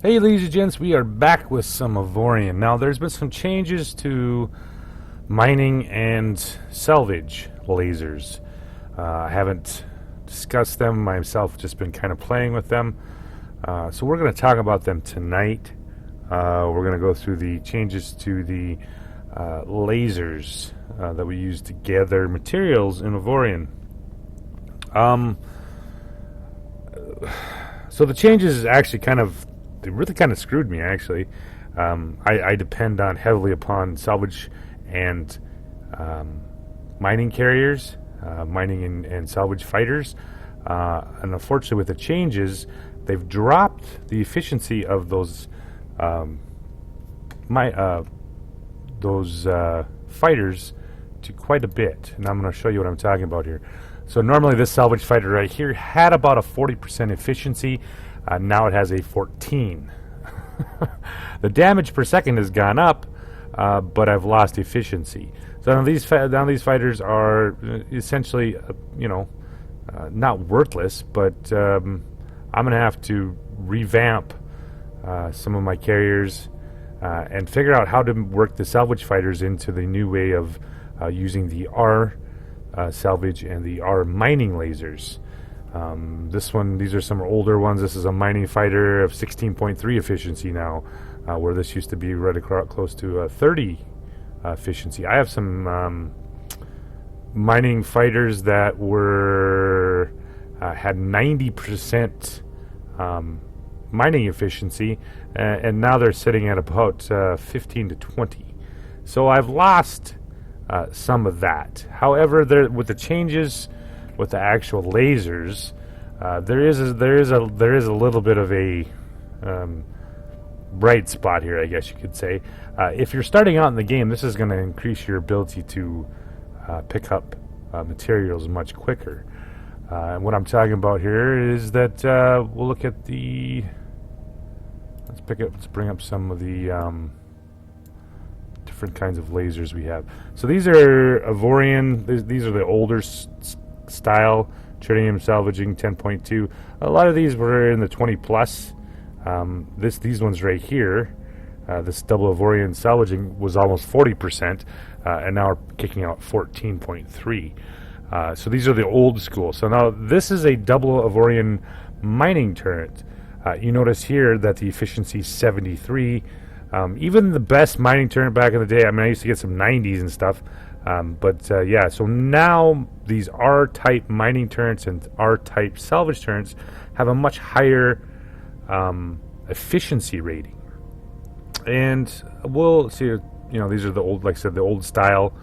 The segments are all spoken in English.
Hey ladies and gents, we are back with some Avorion. Now there's been some changes to mining and salvage lasers. I haven't discussed them myself, just been kind of playing with them. So we're going to talk about them tonight. We're going to go through the changes to the lasers that we use to gather materials in Avorion. So the changes actually they really kind of screwed me, actually. I depend on heavily upon salvage and mining carriers, mining and salvage fighters. And unfortunately, with the changes, they've dropped the efficiency of those fighters to quite a bit. And I'm going to show you what I'm talking about here. So normally this salvage fighter right here had about a 40% efficiency. Now it has a 14. The damage per second has gone up, but I've lost efficiency. So now these fighters are essentially, not worthless, but I'm going to have to revamp some of my carriers and figure out how to work the salvage fighters into the new way of using the R-Salvage and the R-Mining lasers. These are some older ones. This is a mining fighter of 16.3 efficiency now, where this used to be right close to 30 efficiency. I have some mining fighters that had 90% mining efficiency, and now they're sitting at about 15 to 20. So I've lost some of that. However, with the changes with the actual lasers, there is a little bit of a bright spot here, I guess you could say. If you're starting out in the game, this is going to increase your ability to pick up materials much quicker. And what I'm talking about here is that we'll look at the. Let's bring up some of the different kinds of lasers we have. So these are Avorion. These are the older style tritium salvaging 10.2. A lot of these were in the 20 plus. These ones right here, this double Avorion salvaging was almost 40%, and now we're kicking out 14.3. So these are the old school. So now this is a double Avorion mining turret. You notice here that the efficiency is 73. Even the best mining turret back in the day, I mean, I used to get some 90s and stuff. Yeah, so now these R-type mining turrets and R-type salvage turrets have a much higher efficiency rating. And we'll see, these are the old, like I said, the old style.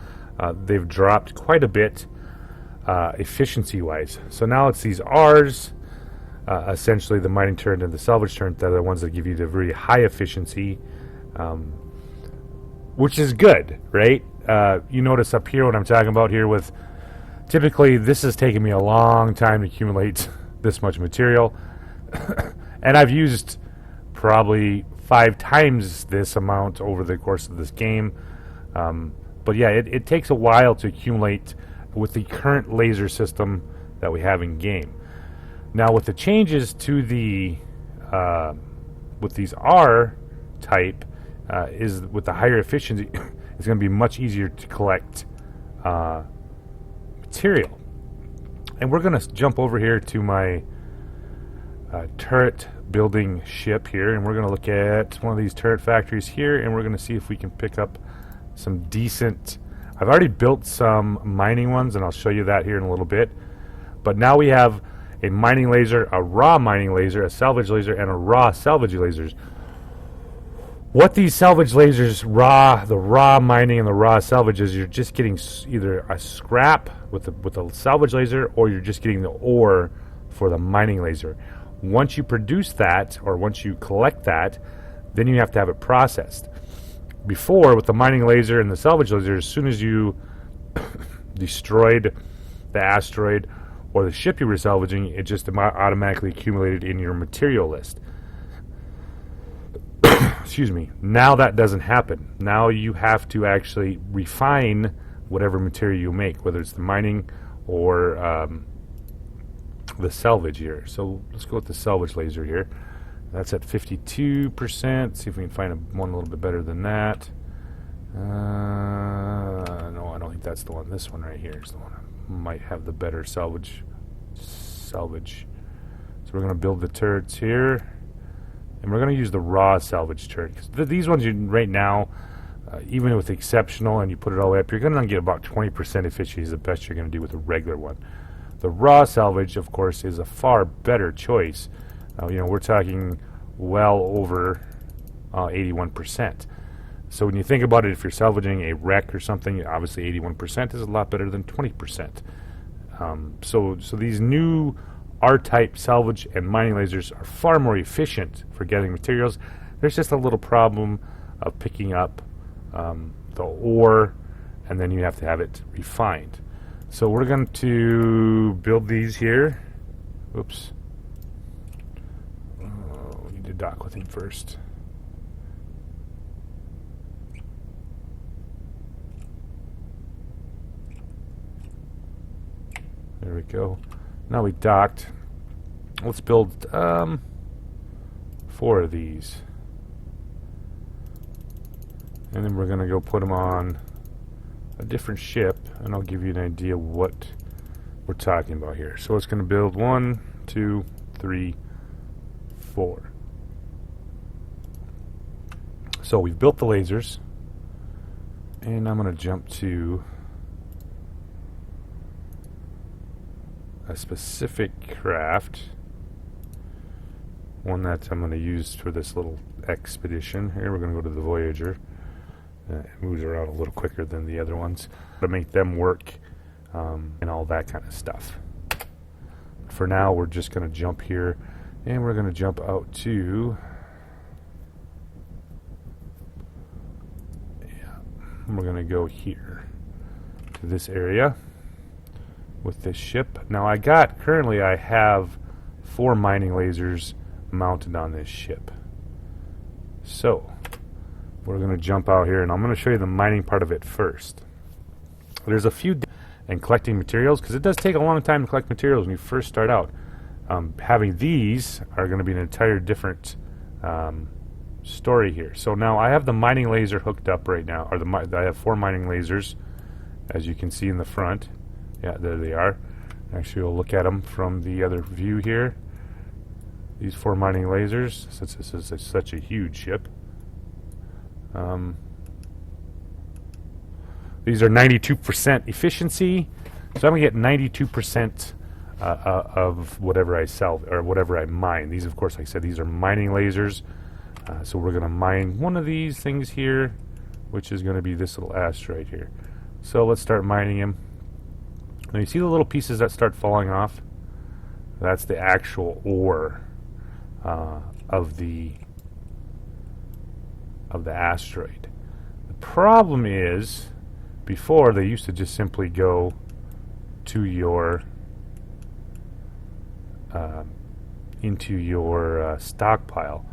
They've dropped quite a bit efficiency-wise. So now it's these Rs, essentially the mining turret and the salvage turret, that are the ones that give you the very high efficiency, which is good, right? You notice up here what I'm talking about here with, typically this has taken me a long time to accumulate this much material. And I've used probably 5 times this amount over the course of this game. But yeah, it takes a while to accumulate with the current laser system that we have in game. Now with the changes to the with these R type, is with the higher efficiency, it's going to be much easier to collect material. And we're going to jump over here to my turret building ship here, and we're going to look at one of these turret factories here, and we're going to see if we can pick up some decent. I've already built some mining ones, and I'll show you that here in a little bit. But now we have a mining laser, a raw mining laser, a salvage laser, and a raw salvage lasers. What these salvage lasers, the raw mining and the raw salvage, is you're just getting either a scrap with the salvage laser, or you're just getting the ore for the mining laser. Once you produce that, or once you collect that, then you have to have it processed. Before, with the mining laser and the salvage laser, as soon as you destroyed the asteroid or the ship you were salvaging, it just automatically accumulated in your material list. Excuse me. Now that doesn't happen. Now you have to actually refine whatever material you make, whether it's the mining or the salvage here. So let's go with the salvage laser here. That's at 52%. See if we can find one a little bit better than that. No, I don't think that's the one. This one right here is the one that might have the better salvage. So we're going to build the turrets here, and we're going to use the raw salvage turret. 'Cause these ones right now, even with exceptional and you put it all the way up, you're going to get about 20% efficiency is the best you're going to do with a regular one. The raw salvage, of course, is a far better choice. We're talking well over 81%. So when you think about it, if you're salvaging a wreck or something, obviously 81% is a lot better than 20%. So these new R-type salvage and mining lasers are far more efficient for getting materials. There's just a little problem of picking up the ore, and then you have to have it refined. So we're going to build these here. Oops. We need to dock with him first. There we go. Now we docked. Let's build 4 of these. And then we're going to go put them on a different ship, and I'll give you an idea what we're talking about here. So it's going to build 1, 2, 3, 4. So we've built the lasers, and I'm going to jump to a specific craft, one that I'm going to use for this little expedition. Here we're going to go to the Voyager. It moves around a little quicker than the other ones to make them work and all that kind of stuff. For now, we're just going to jump here, and we're going to jump out to we're going to go here to this area with this ship. Now currently I have 4 mining lasers mounted on this ship. So we're going to jump out here, and I'm going to show you the mining part of it first. There's a few and collecting materials, because it does take a long time to collect materials when you first start out. Having these are going to be an entire different story here. So now I have the mining laser hooked up right now, or I have 4 mining lasers, as you can see in the front. Yeah, there they are. Actually, we'll look at them from the other view here. These 4 mining lasers, since this is such a huge ship. These are 92% efficiency, so I'm going to get 92% of whatever I sell or whatever I mine. These, of course, like I said, these are mining lasers. So we're going to mine one of these things here, which is going to be this little asteroid here. So let's start mining him. Now you see the little pieces that start falling off? That's the actual ore of the asteroid. The problem is, before they used to just simply go to your into your stockpile.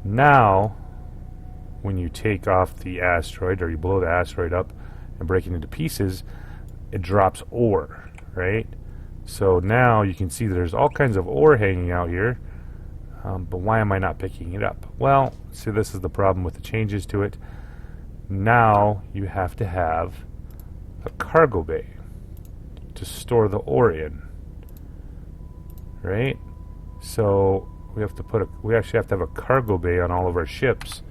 Now, when you take off the asteroid, or you blow the asteroid up and break it into pieces, it drops ore, right? So now you can see that there's all kinds of ore hanging out here, but why am I not picking it up? Well, see, this is the problem with the changes to it. Now you have to have a cargo bay to store the ore in, right? So we actually have to have a cargo bay on all of our ships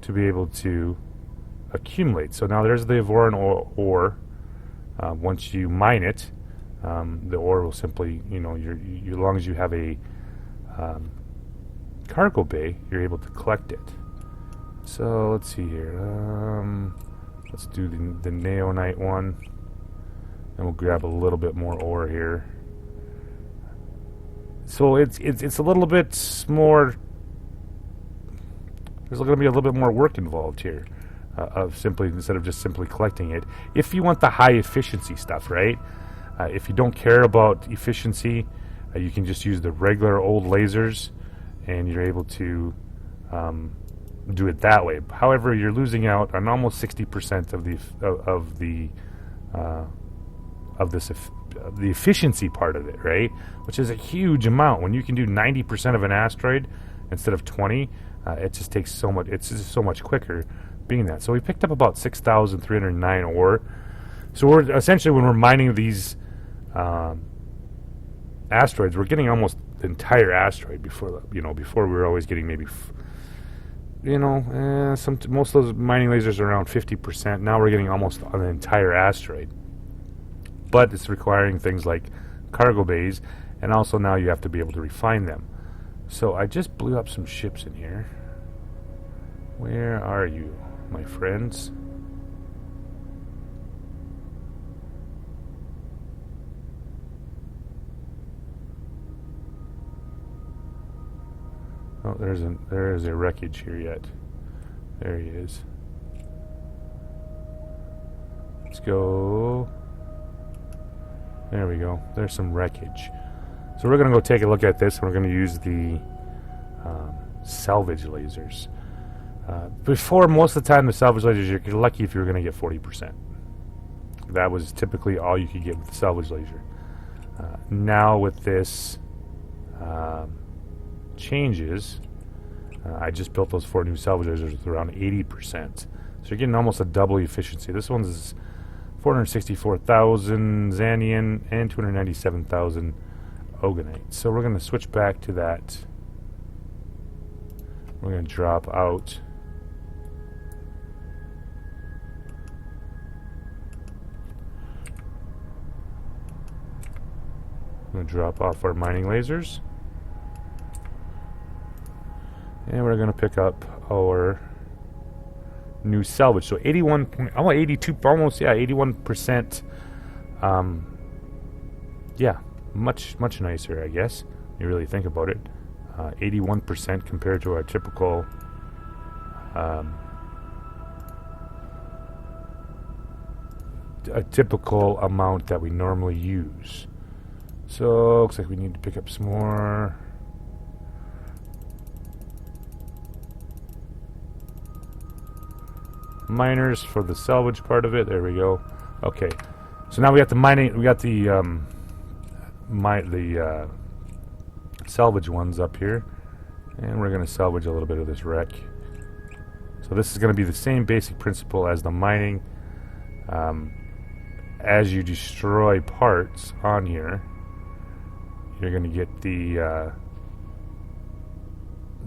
to be able to accumulate. So now there's the Avorion ore. Once you mine it, the ore will simply, as long as you have a cargo bay, you're able to collect it. So let's see here. Let's do the neonite one, and we'll grab a little bit more ore here. So it's a little bit more. There's going to be a little bit more work involved here, instead of just simply collecting it. If you want the high efficiency stuff, right? If you don't care about efficiency, you can just use the regular old lasers, and you're able to do it that way. However, you're losing out on almost 60% of the efficiency part of it, right? Which is a huge amount. When you can do 90% of an asteroid, instead of 20. It just takes so much. It's just so much quicker being that. So we picked up about 6,309 ore. So we're essentially, when we're mining these asteroids, we're getting almost the entire asteroid. Before before we were always getting maybe most of those mining lasers are around 50%. Now we're getting almost on the entire asteroid. But it's requiring things like cargo bays, and also now you have to be able to refine them. So I just blew up some ships in here. Where are you, my friends? Oh, there is a wreckage here yet. There he is. Let's go. There we go. There's some wreckage. So we're going to go take a look at this, and we're going to use the salvage lasers. Before, most of the time, the salvage lasers, you're lucky if you were going to get 40%. That was typically all you could get with the salvage laser. Now with this changes, I just built those 4 new salvage lasers with around 80%. So you're getting almost a double efficiency. This one's 464,000 Xanian and 297,000 Oganite. So we're going to switch back to that. We're going to drop out. I'm going to drop off our mining lasers. And we're going to pick up our new salvage. So 81%. Yeah, much nicer, I guess. You really think about it. 81% compared to our typical amount that we normally use. So looks like we need to pick up some more. Miners for the salvage part of it. There we go. Okay, so now we got the mining. We got the salvage ones up here, and we're going to salvage a little bit of this wreck. So this is going to be the same basic principle as the mining. As you destroy parts on here, you're going to get the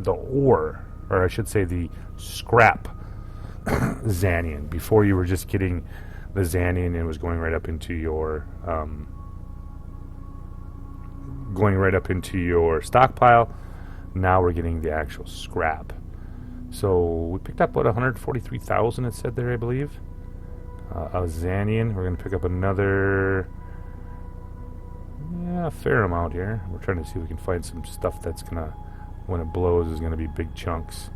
ore, or I should say the scrap Xanian. Before, you were just getting the Xanian and it was going right up into your stockpile. Now we're getting the actual scrap. So we picked up, what, 143,000 it said there, I believe. A Xanian. We're going to pick up another, a fair amount here. We're trying to see if we can find some stuff that's going to, when it blows, is going to be big chunks.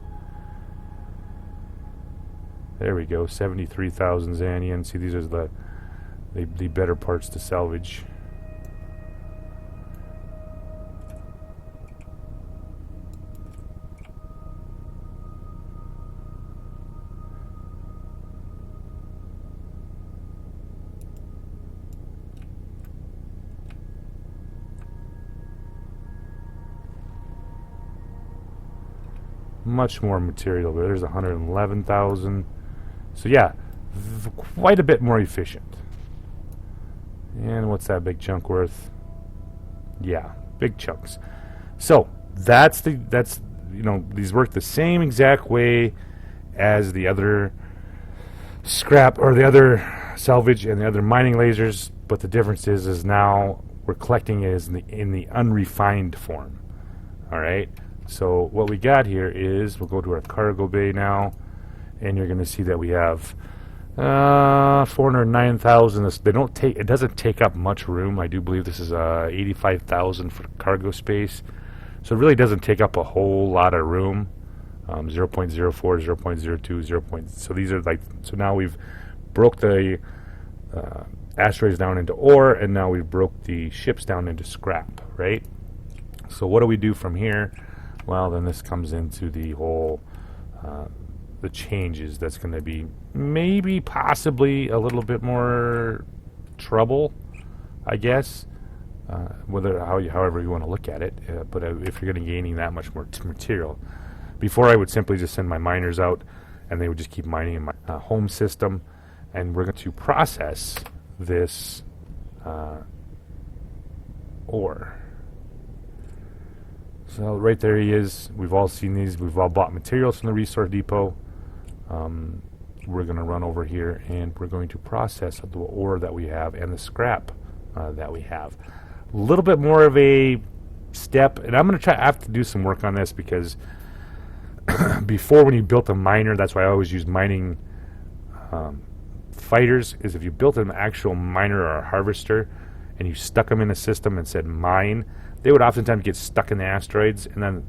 There we go, 73,000 Xanian. See, these are the better parts to salvage. Much more material, but there's 111,000. So yeah, quite a bit more efficient. And what's that big chunk worth? Yeah, big chunks. So these work the same exact way as the other scrap or the other salvage and the other mining lasers, but the difference is now we're collecting it in the unrefined form. All right. So what we got here is, we'll go to our cargo bay now, and you're going to see that we have 409,000. It doesn't take up much room. I do believe this is 85,000 for cargo space, so it really doesn't take up a whole lot of room. 0.04, 0.02, 0. So these are so now we've broke the asteroids down into ore, and now we've broke the ships down into scrap, right? So what do we do from here? Well, then this comes into the whole the changes. That's going to be possibly a little bit more trouble, I guess. however you want to look at it. But if you're going to gaining that much more material, before I would simply just send my miners out, and they would just keep mining in my home system, and we're going to process this ore. So right there he is. We've all seen these. We've all bought materials from the resource depot. We're going to run over here and we're going to process the ore that we have and the scrap that we have. A little bit more of a step, and I'm going to have to do some work on this, because before, when you built a miner, that's why I always use mining fighters, is if you built an actual miner or a harvester and you stuck them in a system and said mine, they would oftentimes get stuck in the asteroids, and then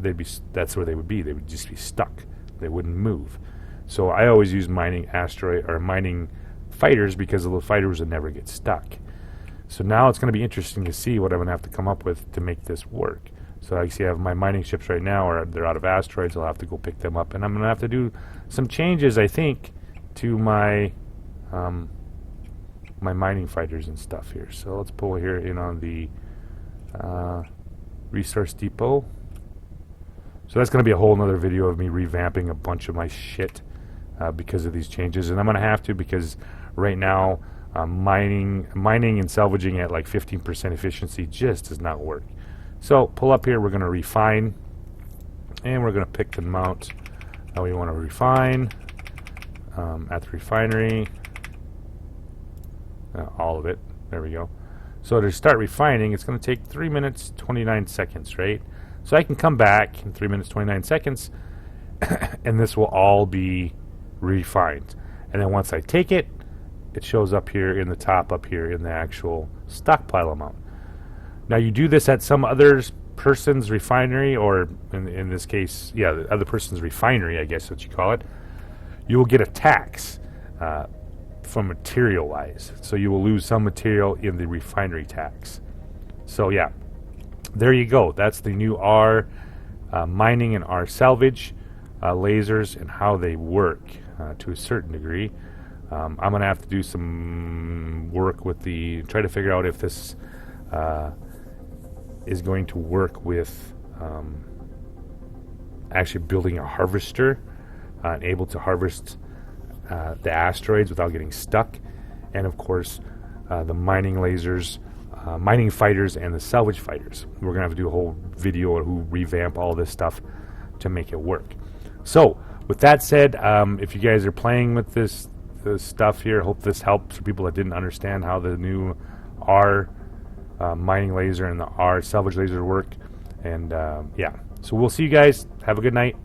that's where they would be. They would just be stuck. They wouldn't move. So I always use mining asteroid or mining fighters, because the fighters would never get stuck. So now it's going to be interesting to see what I'm going to have to come up with to make this work. So I see I have my mining ships right now, or they're out of asteroids. I'll have to go pick them up, and I'm going to have to do some changes, I think, to my my mining fighters and stuff here. So let's pull here in on the resource depot. So that's going to be a whole nother video of me revamping a bunch of my shit because of these changes, and I'm going to have to, because right now mining and salvaging at like 15% efficiency just does not work. So pull up here, we're going to refine, and we're going to pick the amount that we want to refine at the refinery. All of it. There we go. So to start refining, it's going to take 3 minutes 29 seconds, right? So I can come back in 3 minutes 29 seconds and this will all be refined. And then once I take it, it shows up here in the top, up here in the actual stockpile amount. Now you do this at some other person's refinery, or in this case, yeah, the other person's refinery, I guess what you call it. You will get a tax from material-wise. So you will lose some material in the refinery tax. So yeah, there you go. That's the new R-Mining and R-Salvage lasers and how they work to a certain degree. I'm going to have to do some work with try to figure out if this is going to work with actually building a harvester and able to harvest the asteroids without getting stuck, and of course the mining lasers, mining fighters, and the salvage fighters. We're gonna have to do a whole video who revamp all this stuff to make it work. So with that said, if you guys are playing with this stuff here, I hope this helps for people that didn't understand how the new R mining laser and the R salvage laser work. And yeah, so we'll see you guys. Have a good night.